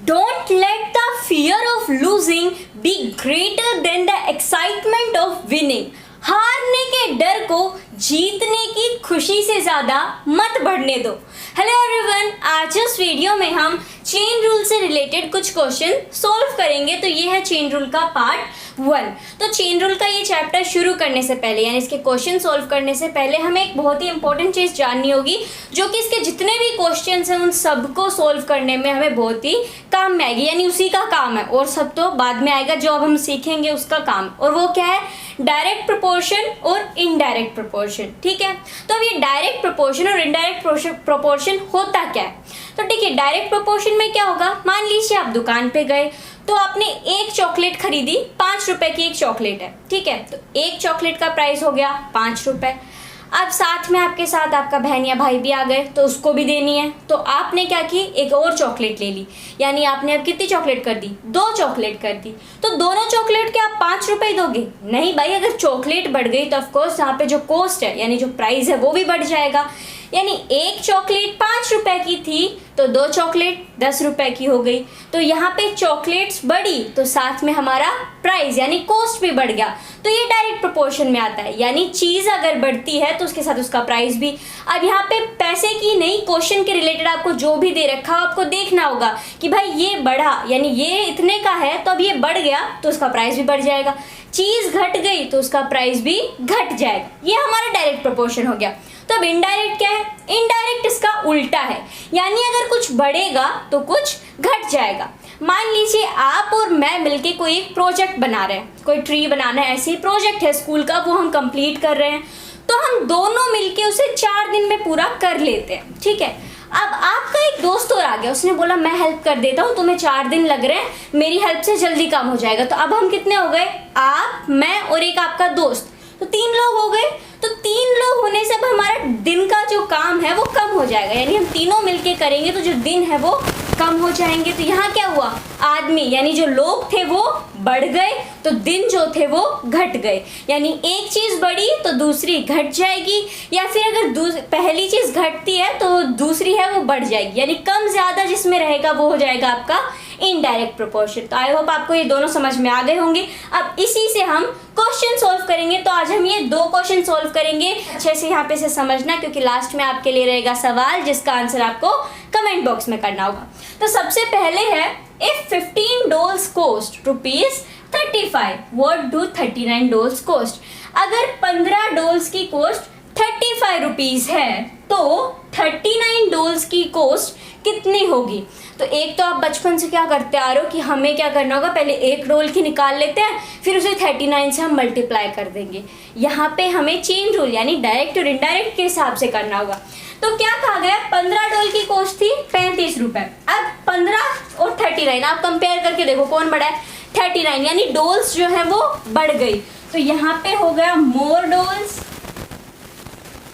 Don't let the fear of losing be greater than the excitement of winning. हारने के डर को जीतने की खुशी से ज़्यादा मत बढ़ने दो। हेलो एवरीवन, आज इस वीडियो में हम चेन रूल से रिलेटेड कुछ क्वेश्चन सॉल्व करेंगे। तो ये है चेन रूल का पार्ट 1। तो चेन रूल का ये चैप्टर शुरू करने से पहले यानी इसके क्वेश्चन सॉल्व करने से पहले हमें एक बहुत ही इंपॉर्टेंट चीज़ जाननी होगी, जो कि इसके जितने भी क्वेश्चन हैं उन सबको सॉल्व करने में हमें बहुत ही काम में आएगी, यानी उसी का काम है। और सब तो बाद में आएगा, जो अब हम सीखेंगे उसका काम। और वो क्या है? डायरेक्ट प्रोपोर्शन और इनडायरेक्ट प्रोपोर्शन। ठीक है, तो अब ये डायरेक्ट प्रोपोर्शन और इनडायरेक्ट प्रोपोर्शन होता क्या है? तो ठीक है, डायरेक्ट प्रोपोर्शन में क्या होगा, मान लीजिए आप दुकान पे गए तो आपने एक चॉकलेट खरीदी, 5 रुपए की एक चॉकलेट है। ठीक है, तो एक चॉकलेट का प्राइस हो गया 5 रुपए। अब साथ में आपके साथ आपका बहन या भाई भी आ गए तो उसको भी देनी है, तो आपने क्या की, एक और चॉकलेट ले ली, यानी आपने अब कितनी चॉकलेट कर दी? 2 चॉकलेट कर दी। तो दोनों चॉकलेट के आप 5 रुपए दोगे? नहीं भाई, अगर चॉकलेट बढ़ गई तो ऑफकोर्स यहाँ पे जो कॉस्ट है यानी जो प्राइस है वो भी बढ़ जाएगा। यानी एक चॉकलेट 5 रुपए की थी तो 2 चॉकलेट 10 रुपए की हो गई। तो यहाँ पे चॉकलेट्स बढ़ी तो साथ में हमारा प्राइस यानी कॉस्ट भी बढ़ गया। तो ये डायरेक्ट प्रोपोर्शन में आता है, यानी चीज़ अगर बढ़ती है तो उसके साथ उसका प्राइस भी। अब यहाँ पे पैसे की नहीं, क्वेश्चन के रिलेटेड आपको जो भी दे रखा हो आपको देखना होगा कि भाई ये बढ़ा यानी ये इतने का है तो अब ये बढ़ गया तो उसका प्राइस भी बढ़ जाएगा। चीज़ घट गई तो उसका प्राइस भी घट जाएगा। ये हमारा डायरेक्ट प्रोपोर्शन हो गया। तो अब इनडायरेक्ट क्या है? इनडायरेक्ट इसका उल्टा है, यानी अगर कुछ बढ़ेगा तो कुछ घट जाएगा। मान लीजिए आप और मैं मिलके कोई एक प्रोजेक्ट बना रहे हैं, कोई ट्री बनाना है, ऐसे ही प्रोजेक्ट है स्कूल का, वो हम कंप्लीट कर रहे हैं। तो हम दोनों मिलके उसे 4 दिन में पूरा कर लेते हैं। ठीक है, अब आपका एक दोस्त और आ गया, उसने बोला मैं हेल्प कर देता हूँ, तुम्हें 4 दिन लग रहे हैं, मेरी हेल्प से जल्दी काम हो जाएगा। तो अब हम कितने हो गए? आप, मैं और एक आपका दोस्त, तो 3 लोग हो गए। तो 3 लोग होने से अब हमारा दिन का जो काम है वो कम हो जाएगा, यानी हम तीनों मिलके करेंगे तो जो दिन है वो कम हो जाएंगे। तो यहाँ क्या हुआ? आदमी यानी जो लोग थे वो बढ़ गए तो दिन जो थे वो घट गए, यानी एक चीज़ बढ़ी तो दूसरी घट जाएगी, या फिर अगर पहली चीज़ घटती है तो दूसरी है वो बढ़ जाएगी, यानी कम ज़्यादा जिसमें रहेगा वो हो जाएगा आपका इनडायरेक्ट प्रोपोर्शन। तो आई होप आपको ये दोनों समझ में आ गए होंगे। अब इसी से हम क्वेश्चन सॉल्व करेंगे। तो आज हम ये 2 क्वेश्चन सॉल्व करेंगे। अच्छे से यहाँ पे से समझना, क्योंकि लास्ट में आपके लिए रहेगा सवाल जिसका आंसर आपको कमेंट बॉक्स में करना होगा। तो सबसे पहले है, if 15 dolls cost ₹35, what do 39 dolls cost? अगर 15 डॉल्स की कॉस्ट 35 रुपीज है तो 39 डॉल्स की कॉस्ट कितनी होगी? तो एक तो आप बचपन से क्या करते आ रहे हो कि हमें क्या करना होगा, पहले 1 डॉल की निकाल लेते हैं, फिर उसे 39 से हम मल्टीप्लाई कर देंगे। यहाँ पे हमें चेन रूल यानी डायरेक्ट और इनडायरेक्ट के हिसाब से करना होगा। तो क्या कहा गया? 15 डॉल की कॉस्ट थी 35 रुपए। अब 15 और 39 आप कंपेयर करके देखो कौन बड़ा है? 39, यानी डॉल्स जो है वो बढ़ गई। तो यहाँ पे हो गया मोर डॉल्स,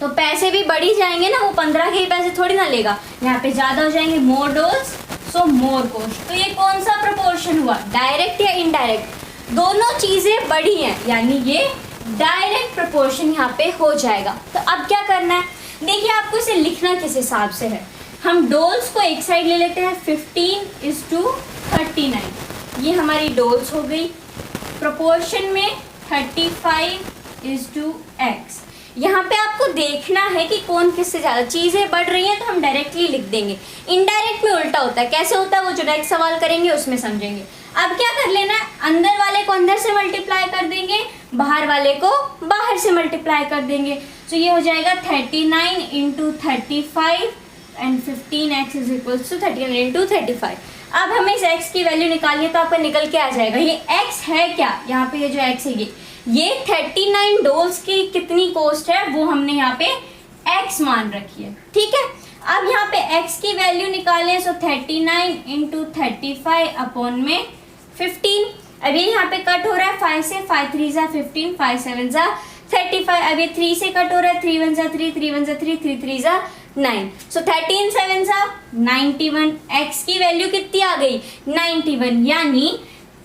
तो पैसे भी बढ़ ही जाएंगे ना, वो 15 के ही पैसे थोड़ी ना लेगा, यहाँ पे ज्यादा हो जाएंगे। मोर डॉल्स सो मोर कॉस्ट। तो ये कौन सा प्रोपोर्शन हुआ, डायरेक्ट या इनडायरेक्ट? दोनों चीजें बढ़ी हैं, यानी ये डायरेक्ट प्रोपोर्शन यहाँ पे हो जाएगा। तो अब क्या करना है, देखिए आपको इसे लिखना किस हिसाब से है। हम डॉल्स को एक साइड ले लेते हैं, 15:39, ये हमारी डॉल्स हो गई। प्रोपोर्शन में 35:x। यहाँ पे आपको देखना है कि कौन किससे ज़्यादा, चीज़ें बढ़ रही हैं तो हम डायरेक्टली लिख देंगे। इनडायरेक्ट में उल्टा होता है। कैसे होता है वो जो नेक्स्ट सवाल करेंगे उसमें समझेंगे। अब क्या कर लेना है, अंदर वाले को अंदर से मल्टीप्लाई कर देंगे, बाहर वाले को बाहर से मल्टीप्लाई कर देंगे। तो ये हो जाएगा 39 × 35 and 15x is equals to 39 × 35। अब हमें इस x की वैल्यू निकालिए तो आपका निकल के आ जाएगा। ये x है क्या, यहाँ पे ये जो x है ये 39 डॉल्स की कितनी कॉस्ट है वो हमने यहाँ पे x मान रखी है। ठीक है, अब यहाँ पे x की वैल्यू निकालें, सो 39 × 35 अपॉन में 15। अब ये यहाँ पे कट हो रहा है 5 से, 5 3 = 15, 5 7 = 35। अब ये 3 से कट हो रहा है, 3 1 = 3, 3 1 = 3, 3 3 = 9। सो 13 7 = 91। x की वैल्यू कितनी आ गई? 91, यानी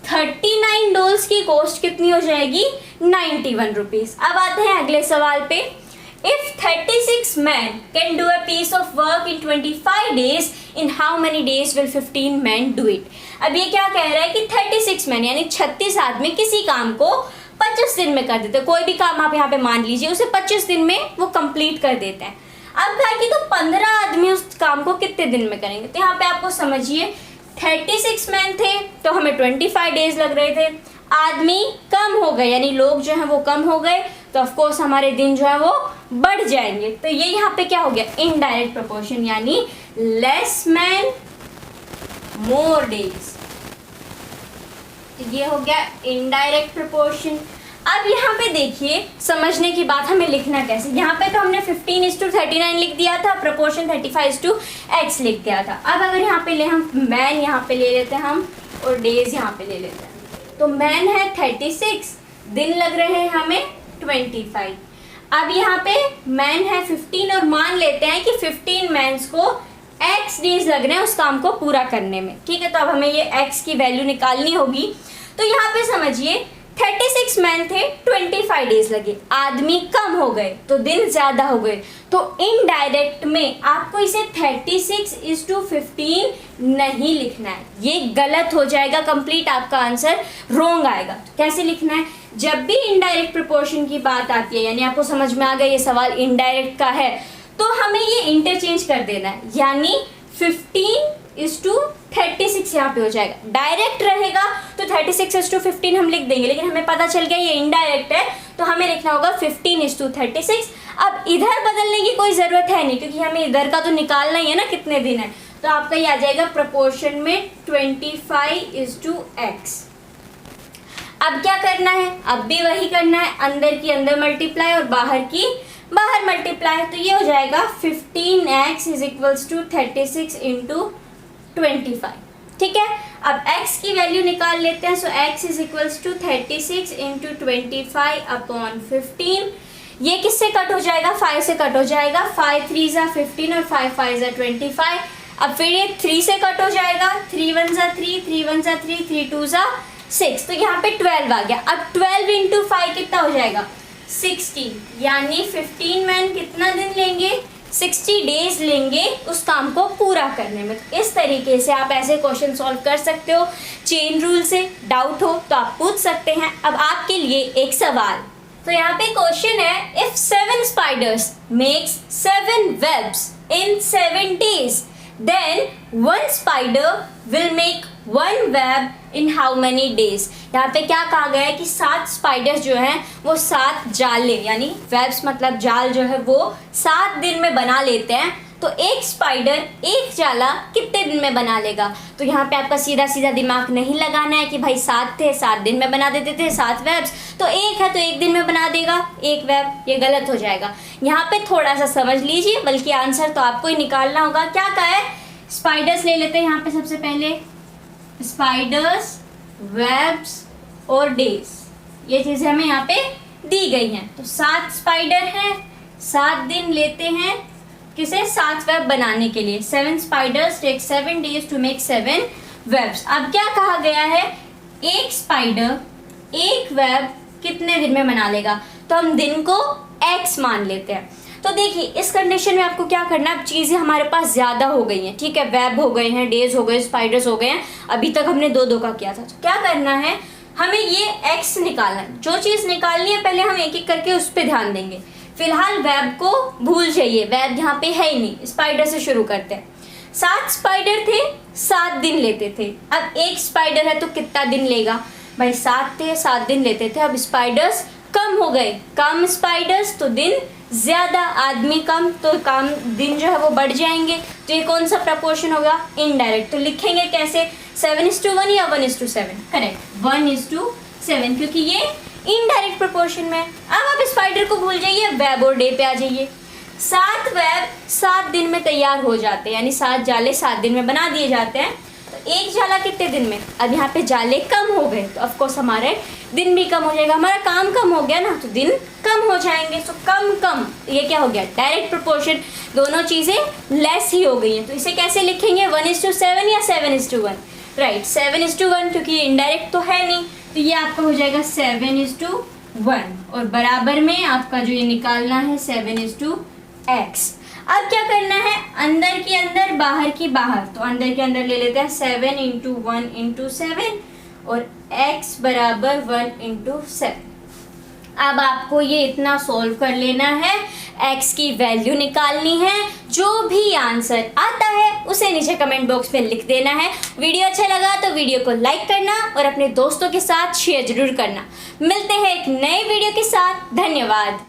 39 डॉल्स की कॉस्ट कितनी हो जाएगी? 91 रुपीज। अब आते हैं अगले सवाल पे। If 36 men can do a piece of work in 25 days, in how many days will 15 men do it? अब ये क्या कह रहा है कि 36 men यानी 36 आदमी किसी काम को 25 दिन में कर देते हैं। कोई भी काम आप यहाँ पे मान लीजिए उसे 25 दिन में वो कंप्लीट कर देते हैं। अब कहा कि तो 15 आदमी उस काम को कितने दिन में करेंगे? तो यहाँ पे आपको समझिए 36 मैन थे तो हमें 25 डेज लग रहे थे, आदमी कम हो गए यानी लोग जो हैं वो कम हो गए तो ऑफ कोर्स हमारे दिन जो है वो बढ़ जाएंगे। तो ये यहाँ पे क्या हो गया? इनडायरेक्ट प्रोपोर्शन यानी लेस मैन मोर डेज। तो ये हो गया इनडायरेक्ट प्रोपोर्शन। अब यहाँ पे देखिए समझने की बात, हमें लिखना कैसे। यहाँ पे तो हमने 15:39 लिख दिया था, प्रोपोर्शन 35:x लिख दिया था। अब अगर यहाँ पे ले हम मैन यहाँ पे ले लेते हैं हम और डेज यहाँ पे ले लेते हैं, तो मैन है 36, दिन लग रहे हैं हमें 25। अब यहाँ पे मैन है 15 और मान लेते हैं कि 15 मैन्स को x डेज लग रहे हैं उस काम को पूरा करने में, ठीक है। तो अब हमें ये x की वैल्यू निकालनी होगी। तो यहाँ पे समझिए 36 मैन थे, 25 डेज लगे, आदमी कम हो गए तो दिन ज्यादा हो गए। तो इनडायरेक्ट में आपको इसे 36:15 नहीं लिखना है, ये गलत हो जाएगा, कंप्लीट आपका आंसर रोंग आएगा। तो कैसे लिखना है? जब भी इनडायरेक्ट प्रोपोर्शन की बात आती है यानी आपको समझ में आ गया ये सवाल इनडायरेक्ट का है, तो हमें ये इंटरचेंज कर देना है, यानी 15:36 यहाँ पे हो जाएगा। डायरेक्ट रहेगा तो 36:15 हम लिख देंगे, लेकिन हमें पता चल गया ये इनडायरेक्ट है तो हमें लिखना होगा 15:36। अब इधर बदलने की कोई ज़रूरत है नहीं क्योंकि हमें इधर का तो निकालना ही है ना कितने दिन है। तो आपका ये आ जाएगा प्रोपोर्शन में 25:x। अब क्या करना है? अब भी वही करना है, अंदर की अंदर मल्टीप्लाई और बाहर की बाहर मल्टीप्लाई। तो ये हो जाएगा 15x = 36 × 25, ठीक है। अब x की वैल्यू निकाल लेते हैं। सो x = 36 × 25/15। ये किससे कट हो जाएगा? 5 से कट हो जाएगा। 5 3 = 15 और 5 5 = 25। अब फिर ये 3 से कट हो जाएगा। 3 1 = 3, 3 1 = 3, 3 2 = 6। तो यहाँ पे 12 आ गया। अब 12 × 5 कितना हो जाएगा? 60, यानी 15 मैन कितना दिन लेंगे? 60 डेज लेंगे उस काम को पूरा करने में। तो इस तरीके से आप ऐसे क्वेश्चन सॉल्व कर सकते हो। चेन रूल से डाउट हो तो आप पूछ सकते हैं। अब आपके लिए एक सवाल, तो यहाँ पे क्वेश्चन है, if 7 spiders makes 7 webs in 7 days, then 1 spider will make 1 web in how many days? यहाँ पे क्या कहा गया है कि 7 स्पाइडर्स जो हैं वो 7 जाले यानी वेब्स मतलब जाल जो है वो 7 दिन में बना लेते हैं। तो एक स्पाइडर एक जाला कितने दिन में बना लेगा? तो यहाँ पे आपका सीधा सीधा दिमाग नहीं लगाना है कि भाई 7 थे 7 दिन में बना देते थे 7 वेब्स, तो एक है तो एक दिन में बना देगा एक वेब, ये गलत हो जाएगा। यहाँ पे थोड़ा सा समझ लीजिए, बल्कि आंसर तो आपको ही निकालना होगा। क्या कहा है? स्पाइडर्स ले लेते हैं यहाँ पे सबसे पहले, स्पाइडर्स, वेब्स और डेज, ये चीज़ें हमें यहाँ पे दी गई हैं। तो 7 स्पाइडर हैं, 7 दिन लेते हैं किसे? 7 वेब बनाने के लिए। 7 spiders take 7 days to make 7 webs. अब क्या कहा गया है? एक स्पाइडर एक वेब कितने दिन में बना लेगा? तो हम दिन को x मान लेते हैं। तो देखिए इस कंडीशन में आपको क्या करना है, अब चीज़ें हमारे पास ज़्यादा हो गई हैं, ठीक है, वेब हो गए हैं, डेज हो गए, स्पाइडर्स हो गए हैं, अभी तक हमने 2 का किया था। तो क्या करना है, हमें ये x निकालना है। जो चीज़ निकालनी है पहले हम एक एक करके उस पर ध्यान देंगे। फिलहाल वेब को भूल जाइए, वेब यहाँ पे है ही नहीं, स्पाइडर से शुरू करते हैं। 7 स्पाइडर थे, 7 दिन लेते थे। अब एक स्पाइडर है तो कितना दिन लेगा? भाई 7 थे 7 दिन लेते थे। अब स्पाइडर्स कम हो गए, कम स्पाइडर्स तो दिन ज़्यादा, आदमी कम तो काम दिन जो है वो बढ़ जाएंगे। तो ये कौन सा प्रपोर्शन होगा? इनडायरेक्ट। तो लिखेंगे कैसे? 7:1 या 1:7? करेक्ट, 1:7, क्योंकि ये इनडायरेक्ट प्रोपोर्शन में। अब आप स्पाइडर को भूल जाइए, वेब और डे पे आ जाइए। 7 वेब 7 दिन में तैयार हो जाते हैं, यानी 7 जाले 7 दिन में बना दिए जाते हैं। तो एक जाला कितने दिन में? अब यहाँ पे जाले कम हो गए तो ऑफकोर्स हमारे दिन भी कम हो जाएगा, हमारा काम कम हो गया ना, तो दिन कम हो जाएंगे। तो कम ये क्या हो गया? डायरेक्ट प्रोपोर्शन, दोनों चीज़ें लेस ही हो गई हैं। तो इसे कैसे लिखेंगे? 1:7 या 7:1? राइट, 7:1, क्योंकि ये इनडायरेक्ट तो है नहीं, तो ये आपका हो जाएगा 7:1। 1 और बराबर में आपका जो ये निकालना है 7:x। अब क्या करना है, अंदर की अंदर बाहर की बाहर, तो अंदर के अंदर ले लेते हैं 7 × 1 × 7 और x बराबर 1 × 7। अब आपको ये इतना सॉल्व कर लेना है, x की वैल्यू निकालनी है। जो भी आंसर आता है उसे नीचे कमेंट बॉक्स में लिख देना है। वीडियो अच्छा लगा तो वीडियो को लाइक करना और अपने दोस्तों के साथ शेयर जरूर करना। मिलते हैं एक नए वीडियो के साथ। धन्यवाद।